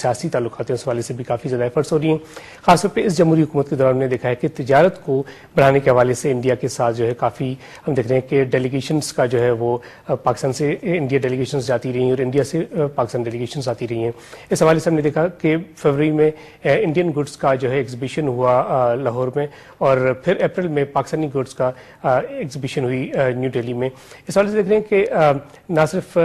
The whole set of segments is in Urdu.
سیاسی تعلقات ہیں اس حوالے سے بھی کافی زیادہ ایفرٹس ہو رہی ہیں. خاص طور پہ اس جمہوری حکومت کے دوران ہم نے دیکھا ہے کہ تجارت کو بڑھانے کے حوالے سے انڈیا کے ساتھ جو ہے کافی ہم دیکھ رہے ہیں کہ ڈیلیگیشنز کا جو ہے وہ پاکستان سے انڈیا ڈیلیگیشنز جاتی رہی ہیں اور انڈیا سے پاکستان ڈیلیگیشنز آتی رہی ہیں. اس حوالے سے ہم نے دیکھا کہ فروری میں انڈین گڈس کا جو ہے ایگزیبیشن ہوا لاہور میں, اور پھر اپریل میں پاکستانی گڈس کا ایگزیبیشن ہوئی نیو دہلی میں. اس حوالے سے دیکھ رہے ہیں کہ نہ صرف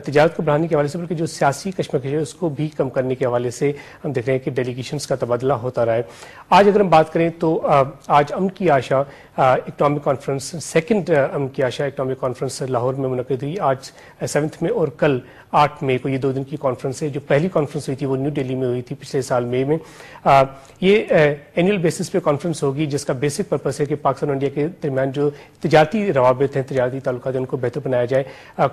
تجارت کو بڑھانے کے حوالے سے بلکہ جو سیاسی کشمکش ہے اس کو بھی کم کرنے کے حوالے سے ہم دیکھ رہے ہیں کہ ڈیلیگیشنز کا تبادلہ ہوتا رہا ہے. آج اگر ہم بات کریں تو آج امن کی آشا اکنامک کانفرنس, سیکنڈ امن کی آشا اکنامک کانفرنس لاہور میں منعقد ہوئی آج 7 میں, اور کل 8 مئی کو. یہ 2 دن کی کانفرنس ہے. جو پہلی کانفرنس ہوئی تھی وہ نیو دہلی میں ہوئی تھی پچھلے سال مئی میں. یہ اینول بیسس پہ کانفرنس ہوگی جس کا بیسک پرپس ہے کہ پاکستان اور انڈیا کے درمیان جو تجارتی روابط ہیں, تجارتی تعلقات ہیں, ان کو بہتر بنایا جائے.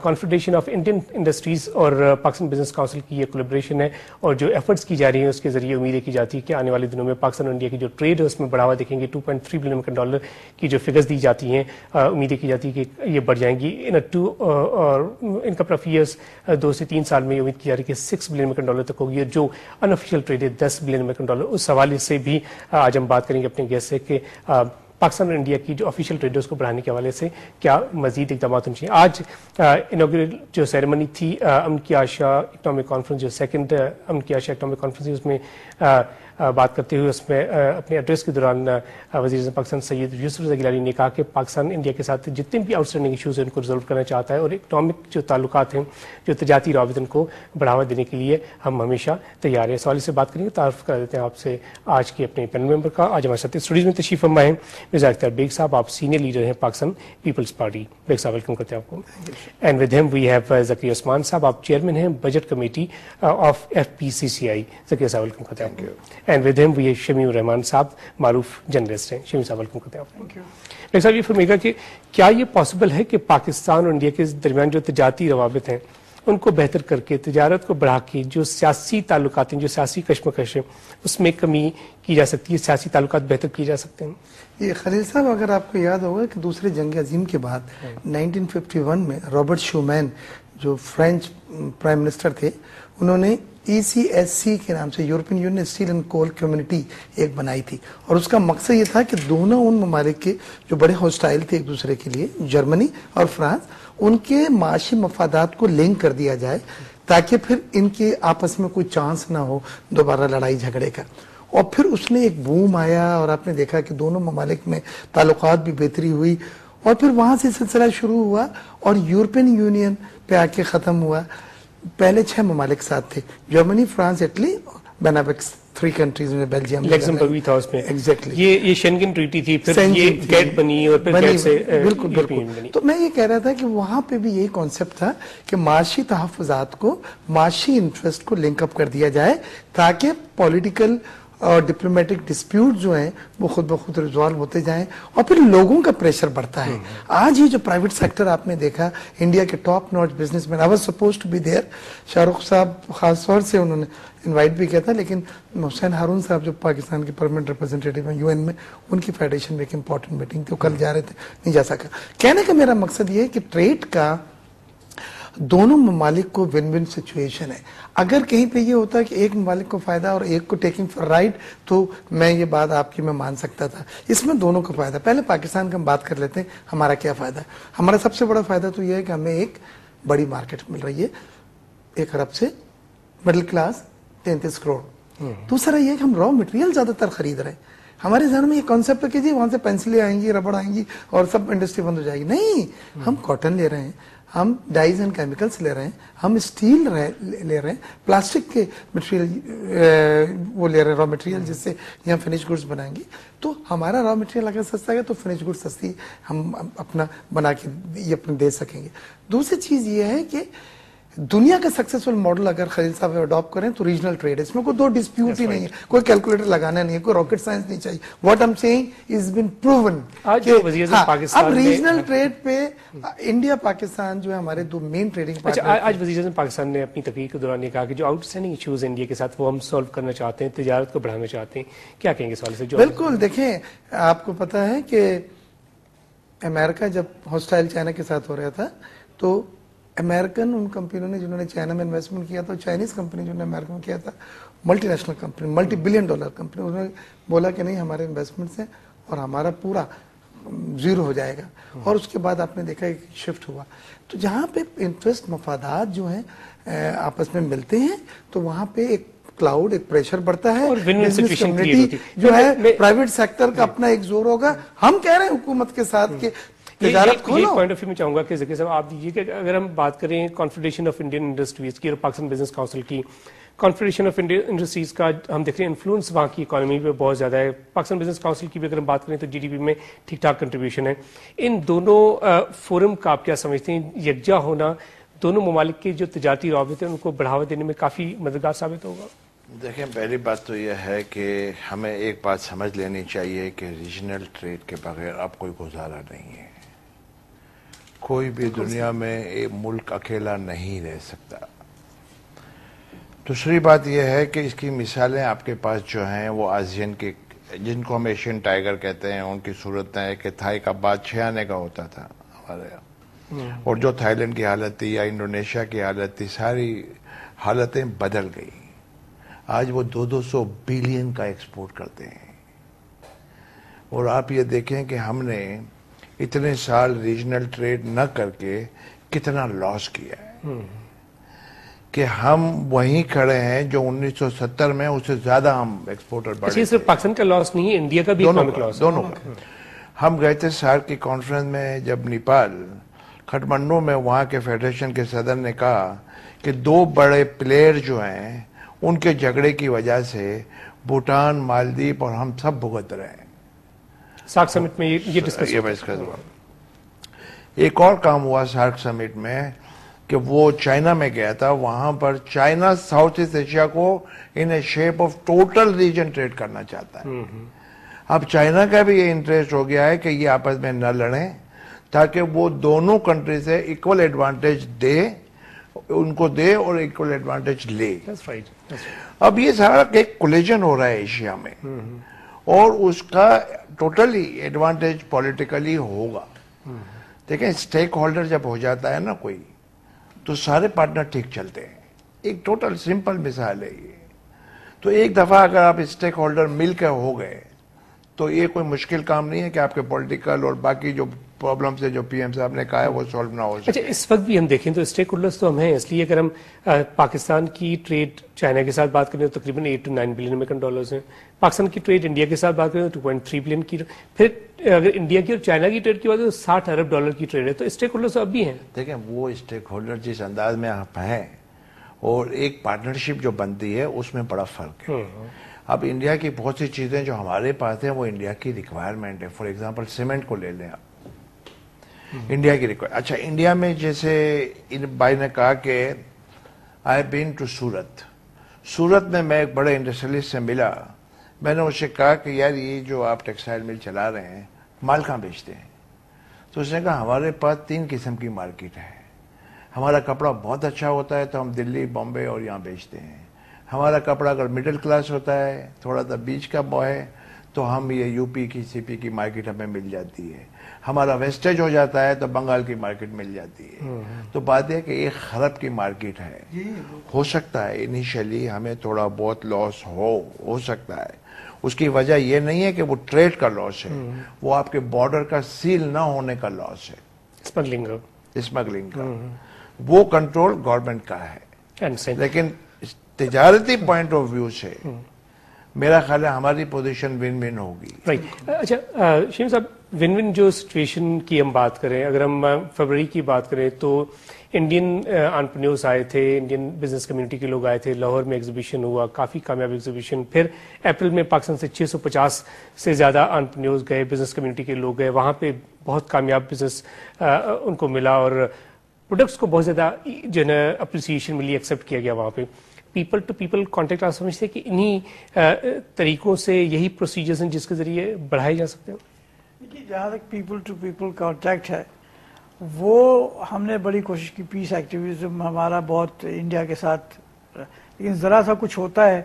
کانفیڈریشن آف انڈین انڈسٹریز اور پاکستان بزنس کونسل کی یہ کولیبریشن ہے, اور جو ایفرٹس کی جا رہی ہیں اس کے ذریعے امید کی جاتی ہے کہ آنے والے دنوں میں پاکستان اور انڈیا کی جو ٹریڈ ہے اس میں بڑھاوا دیکھیں گے. $2.3 بلین کی جو فگرز دی جاتی ہیں, امید کی جاتی ہے کہ یہ بڑھ جائیں گی ان کپل آف ایئرس. 2 سے 3 سال میں امید کی جا رہی ہے کہ $6 بلین تک ہوگی, جو ان آفیشیل ٹریڈ ہے $10 بلین. اس حوالے سے بھی آج ہم بات کریں گے اپنے گیسٹ سے کہ پاکستان اور انڈیا کی جو آفیشیل ٹریڈ ہے اس کو بڑھانے کے حوالے سے کیا مزید اقدامات ہونے چاہیے. آج انوگریل جو سیریمنی تھی امن کی آشا اکنامک کانفرنس, جو سیکنڈ امن کی آشا اکنامک کانفرنس تھی, اس میں بات کرتے ہوئے اس میں اپنے ایڈریس کے دوران وزیر اعظم پاکستان سید یوسف رضا گیلانی نے کہا کہ پاکستان انڈیا کے ساتھ جتنے بھی آؤٹ اسٹینڈنگ ایشوز ہیں ان کو ریزالو کرنا چاہتا ہے, اور اکنامک جو تعلقات ہیں, جو تجارتی روابط, ان کو بڑھاوا دینے کے لیے ہم ہمیشہ تیار ہیں. اس حوالے سے بات کریں گے. تعارف کرا دیتے ہیں آپ سے آج کے اپنے پینل ممبر کا. آج ہمارے ساتھ اسٹوڈیوز میں تشریف فرما ہیں مرزا اختیار بیگ صاحب, آپ سینئر لیڈر ہیں Pakistan Peoples Party. Baig sahab welcome کرتے ہیں آپ کو. And with him we have Zakia Usman sahab, آپ چیئرمین ہیں budget committee of FPCCI. Zakia sahab welcome کرتے ہیں آپ کو. And with him we Shami ur-Rahman sahab, معروف جرنلسٹ ہیں. شمیع صاحب ویلکم کرتے ہیں آپ کو. بیگ صاحب یہ فرمائیے گا کہ کیا یہ پاسبل ہے کہ پاکستان اور انڈیا کے درمیان جو تجارتی روابط ہیں ان کو بہتر کر کے, تجارت کو بڑھا کے, جو سیاسی تعلقات ہیں, جو سیاسی کشمکش ہے, اس میں کمی کی جا سکتی ہے, سیاسی تعلقات بہتر کیے جا سکتے ہیں؟ یہ خلیل صاحب, اگر آپ کو یاد ہوگا کہ دوسرے جنگ عظیم کے بعد 1951 میں رابرٹ شومین جو فرینچ پرائم منسٹر تھے, انہوں نے ECSC کے نام سے European Union Steel and Coal Community ایک بنائی تھی, اور اس کا مقصد یہ تھا کہ دونوں ان ممالک کے جو بڑے ہاسٹائل تھے ایک دوسرے کے لیے, جرمنی اور فرانس, ان کے معاشی مفادات کو لنک کر دیا جائے تاکہ پھر ان کے آپس میں کوئی چانس نہ ہو دوبارہ لڑائی جھگڑے کا. اور پھر اس نے ایک بوم آیا اور آپ نے دیکھا کہ دونوں ممالک میں تعلقات بھی بہتری ہوئی, اور پھر وہاں سے سلسلہ شروع ہوا اور یورپین یونین پہ آ کے ختم ہوا. پہلے 6 ممالک ساتھ تھے, جرمنی, فرانس, اٹلی, بینابیکس 3 کنٹریز میں, بیلجیم, لیکسمبرگ بھی تھا اس میں. ایگزیکٹلی یہ شینگن ٹریٹی تھی, پھر یہ گیٹ بنی, اور پھر گیٹ سے بالکل بالکل. تو میں یہ کہہ رہا تھا کہ وہاں پہ بھی یہی کانسیپٹ تھا کہ معاشی تحفظات کو معاشی انٹرسٹ کو لنک اپ کر دیا جائے تاکہ پولیٹیکل اور ڈپلومیٹک ڈسپیوٹ جو ہیں وہ خود بخود ریزالو ہوتے جائیں, اور پھر لوگوں کا پریشر بڑھتا ہے. آج ہی جو پرائیویٹ سیکٹر آپ نے دیکھا, انڈیا کے top notch business man, I was supposed to be there, Shah Rukh sahab خاص طور سے انہوں نے انوائٹ بھی کیا تھا, لیکن حسین ہارون صاحب جو پاکستان کے پرماننٹ ریپرزینٹیٹیو ہیں UN میں, ان کی فیڈریشن میں ایک امپورٹنٹ میٹنگ تھی, وہ کل جا رہے تھے, نہیں جا سکا. کہنے کا میرا مقصد یہ ہے کہ ٹریڈ کا دونوں ممالک کو ون ون سچویشن ہے. اگر کہیں پہ یہ ہوتا ہے کہ ایک ممالک کو فائدہ اور ایک کو ٹیکنگ فار رائٹ, تو میں یہ بات آپ کی میں مان سکتا تھا. اس میں دونوں کو فائدہ. پہلے پاکستان کا ہم بات کر لیتے ہیں, ہمارا کیا فائدہ ہے. ہمارا سب سے بڑا فائدہ تو یہ ہے کہ ہمیں ایک بڑی مارکیٹ مل رہی ہے, 1 ارب سے مڈل کلاس 33 کروڑ. دوسرا یہ ہے کہ ہم را مٹیریل زیادہ تر خرید رہے ہیں. ہمارے ذہن میں یہ کانسیپٹ ہے کہ جی وہاں سے پینسلیں آئیں گی, ربڑ آئیں گی اور سب انڈسٹری بند ہو جائے گی. نہیں, ہم کاٹن لے رہے ہیں, ہم ڈائز اینڈ کیمیکلز لے رہے ہیں, ہم اسٹیل لے رہے ہیں, پلاسٹک کے مٹیریل وہ لے رہے ہیں, را مٹیریل, جس سے یہاں فنش گڈس بنائیں گے. تو ہمارا را مٹیریل اگر سستا ہے تو فنش گڈ سستی ہم اپنا بنا کے یہ اپنے دے سکیں گے. دوسری چیز یہ ہے کہ دنیا کا سکسیسفل ماڈل اگر خلیل صاحب اڈاپٹ کریں تو ریجنل ٹریڈ ہے. اس میں کوئی 2 ڈسپیوٹ ہی نہیں ہے, کوئی کیلکولیٹر لگانا نہیں ہے, کوئی راکٹ سائنس نہیں چاہیے. What I am seeing is been proven. اب ریجنل ٹریڈ پہ انڈیا پاکستان جو ہے ہمارے 2 مین ٹریڈنگ پارٹنر. آج وزیر اعظم پاکستان نے اپنی تقریر کے دوران یہ کہا کہ جو آؤٹ اسٹینڈنگ ایشوز انڈیا کے ساتھ وہ ہم سالو کرنا چاہتے ہیں, تجارت کو بڑھانا چاہتے ہیں. کیا کہیں گے اس حوالے سے؟ بالکل, دیکھیں آپ کو پتا ہے کہ امریکہ جب ہاسٹائل چائنا کے ساتھ ہو رہا تھا تو امریکن ان کمپنیوں نے جنہوں نے چائنا میں انویسٹمنٹ کیا تھا، چائنیز کمپنی جنہوں نے امریکہ میں کیا تھا، multi national company, multi billion dollar company, انہوں نے بولا کہ نہیں ہمارے انویسٹمنٹس ہیں اور ہمارا پورا زیرو ہو جائے گا. اور اس کے بعد آپ نے دیکھا کہ شفٹ ہوا. تو جہاں پہ انٹرسٹ مفادات جو ہیں آپس میں ملتے ہیں تو وہاں پہ ایک کلاؤڈ، ایک پریشر بڑھتا ہے. بزنس کمیونٹی جو ہے پرائیویٹ سیکٹر کا اپنا ایک زور ہوگا. ہم کہہ رہے ہیں حکومت کے ساتھ کہ تجارت کھولو. یہ پوائنٹ آف ویو میں چاہوں گا کہ ذکر صاحب آپ دیجیے کہ اگر ہم بات کریں کانفیڈریشن آف انڈین انڈسٹریز کی اور پاکستان بزنس کاؤنسل کی، کانفیڈریشن آف انڈین انڈسٹریز کا ہم دیکھ رہے ہیں انفلوئنس وہاں کی اکانومی پہ بہت زیادہ ہے. پاکستان بزنس کاؤنسل کی بھی اگر ہم بات کریں تو جی ڈی پی میں ٹھیک ٹھاک کنٹریبیوشن ہے. ان دونوں فورم کا آپ کیا سمجھتے ہیں، یکجا ہونا دونوں ممالک کے جو تجارتی روابط ہیں ان کو بڑھاوا دینے میں کافی مددگار ثابت ہوگا؟ دیکھیں، پہلی بات تو یہ ہے کہ ہمیں ایک بات سمجھ لینی چاہیے کہ ریجنل ٹریڈ کے بغیر اب کوئی گزارا نہیں ہے. کوئی بھی دنیا میں ایک ملک اکیلا نہیں رہ سکتا. دوسری بات یہ ہے کہ اس کی مثالیں آپ کے پاس جو ہیں وہ آسین کے، جن کو ہم ایشین ٹائیگر کہتے ہیں، ان کی صورت ہے کہ تھائی کا بعد 6 آنے کا ہوتا تھا ہمارے یہاں، اور جو تھائی لینڈ کی حالت تھی یا انڈونیشیا کی حالت تھی، ساری حالتیں بدل گئی. آج وہ 200 بلین کا ایکسپورٹ کرتے ہیں. اور آپ یہ دیکھیں کہ ہم نے اتنے سال ریجنل ٹریڈ نہ کر کے کتنا لاس کیا ہے، کہ ہم وہیں کھڑے ہیں جو 1970 میں اس سے زیادہ ہم ایکسپورٹر بڑھے. صرف پاکستان کا لاس نہیں ہے، انڈیا کا بھی اکنامک لاس. دونوں کا. ہم گئے تھے سار کی کانفرنس میں جب نیپال کھٹمنڈو میں، وہاں کے فیڈریشن کے صدر نے کہا کہ 2 بڑے پلیئر جو ہیں ان کے جھگڑے کی وجہ سے بھوٹان، مالدیپ اور ہم سب بھگت رہے ہیں. سارک سمٹ میں یہ ڈسکس ہوا. ایک اور کام ہوا سارک سمٹ میں کہ وہ چائنا میں گیا تھا. وہاں پر چائنا ساؤتھ ایسٹ ایشیا کو in a shape of total region trade کرنا چاہتا ہے. اب چائنا کا بھی یہ انٹرسٹ ہو گیا ہے کہ یہ آپس میں نہ لڑیں، تاکہ وہ دونوں کنٹری سے ایکول ایڈوانٹیج دے، ان کو دے اور ایکول ایڈوانٹیج لے. اب یہ سارا ایک کولیجن ہو رہا ہے ایشیا میں، اور اس کا ٹوٹلی ایڈوانٹیج پولیٹیکلی ہوگا. دیکھیں، سٹیک ہولڈر جب ہو جاتا ہے نا کوئی، تو سارے پارٹنر ٹھیک چلتے ہیں. ایک ٹوٹل سمپل مثال ہے یہ. تو ایک دفعہ اگر آپ سٹیک ہولڈر مل کے ہو گئے تو یہ کوئی مشکل کام نہیں ہے کہ آپ کے پولیٹیکل اور باقی جو پرابلمس ہے جو پی ایم صاحب نے کہا ہے وہ سولو نہ ہو سکے. اچھا، اس وقت بھی ہم دیکھیں تو اسٹیک ہولڈرز تو ہم ہیں، اس لیے اگر ہم پاکستان کی ٹریڈ چائنا کے ساتھ بات کریں تو تقریباً 8 to 9 بلین امریکن ڈالرز ہیں. پاکستان کی ٹریڈ انڈیا کے ساتھ بات کریں تو 2.3 بلین کی. پھر اگر انڈیا کی اور چائنا کی ٹریڈ کی بات ہے تو 60 ارب ڈالر کی ٹریڈ ہے. تو اسٹیک ہولڈرز اب بھی ہیں. دیکھیں، وہ اسٹیک ہولڈر جس انداز میں آپ ہیں اور ایک پارٹنرشپ جو بنتی ہے اس میں بڑا فرق ہے. اب انڈیا کی بہت سی چیزیں جو ہمارے پاس ہیں وہ انڈیا کی ریکوائرمنٹ ہے. فار ایگزامپل سیمنٹ کو لے لیں آپ، انڈیا کی ریکوائر. اچھا، انڈیا میں جیسے بھائی نے کہا کہ آئی بین ٹو سورت میں میں ایک بڑے انڈسٹریلسٹ سے ملا. میں نے اسے کہا کہ یار یہ جو آپ ٹیکسٹائل مل چلا رہے ہیں مال کہاں بیچتے ہیں؟ تو اس نے کہا ہمارے پاس 3 قسم کی مارکیٹ ہے. ہمارا کپڑا بہت اچھا ہوتا ہے تو ہم دلی، بامبے اور یہاں بیچتے ہیں. ہمارا کپڑا اگر مڈل کلاس ہوتا ہے، تھوڑا سا بیچ کا ہے، تو ہم یہ یو پی کی، سی پی کی مارکیٹ ہمیں مل جاتی ہے. ہمارا ویسٹیج ہو جاتا ہے تو بنگال کی مارکیٹ مل جاتی ہے. تو بات یہ کہ 1 خرب کی مارکیٹ ہے. ہو سکتا ہے انیشیلی ہمیں تھوڑا بہت لاس ہو سکتا ہے. اس کی وجہ یہ نہیں ہے کہ وہ ٹریڈ کا لاس ہے، وہ آپ کے بارڈر کا سیل نہ ہونے کا لاس ہے، اسمگلنگ کا. وہ کنٹرول گورنمنٹ کا ہے. لیکن تجارتی پوائنٹ آف ویو سے میرا خیال ہے ہماری پوزیشن ون ون ہوگی. اچھا شیم صاحب، ون ون جو سچویشن کی ہم بات کریں، اگر ہم فروری کی بات کریں تو انڈین انٹرپرینیورز آئے تھے، انڈین بزنس کمیونٹی کے لوگ آئے تھے. لاہور میں ایگزیبیشن ہوا، کافی کامیاب ایگزیبیشن. پھر اپریل میں پاکستان سے 650 سے زیادہ انٹرپرینیورز گئے، بزنس کمیونٹی کے لوگ گئے. وہاں پہ بہت کامیاب بزنس ان کو ملا اور پروڈکٹس کو بہت زیادہ جو ہے نا اپریسیشن ملی، ایکسیپٹ کیا گیا. وہاں پہ پیپل ٹو پیپل کانٹیکٹ آپ سمجھتے ہیں کہ انہی طریقوں سے یہی پروسیجرز ہیں جس کے ذریعے بڑھائے جا سکتے ہیں؟ دیکھیے، جہاں تک پیپل ٹو پیپل کانٹیکٹ ہے، وہ ہم نے بڑی کوشش کی. پیس ایکٹیویزم ہمارا بہت انڈیا کے ساتھ، لیکن ذرا سا کچھ ہوتا ہے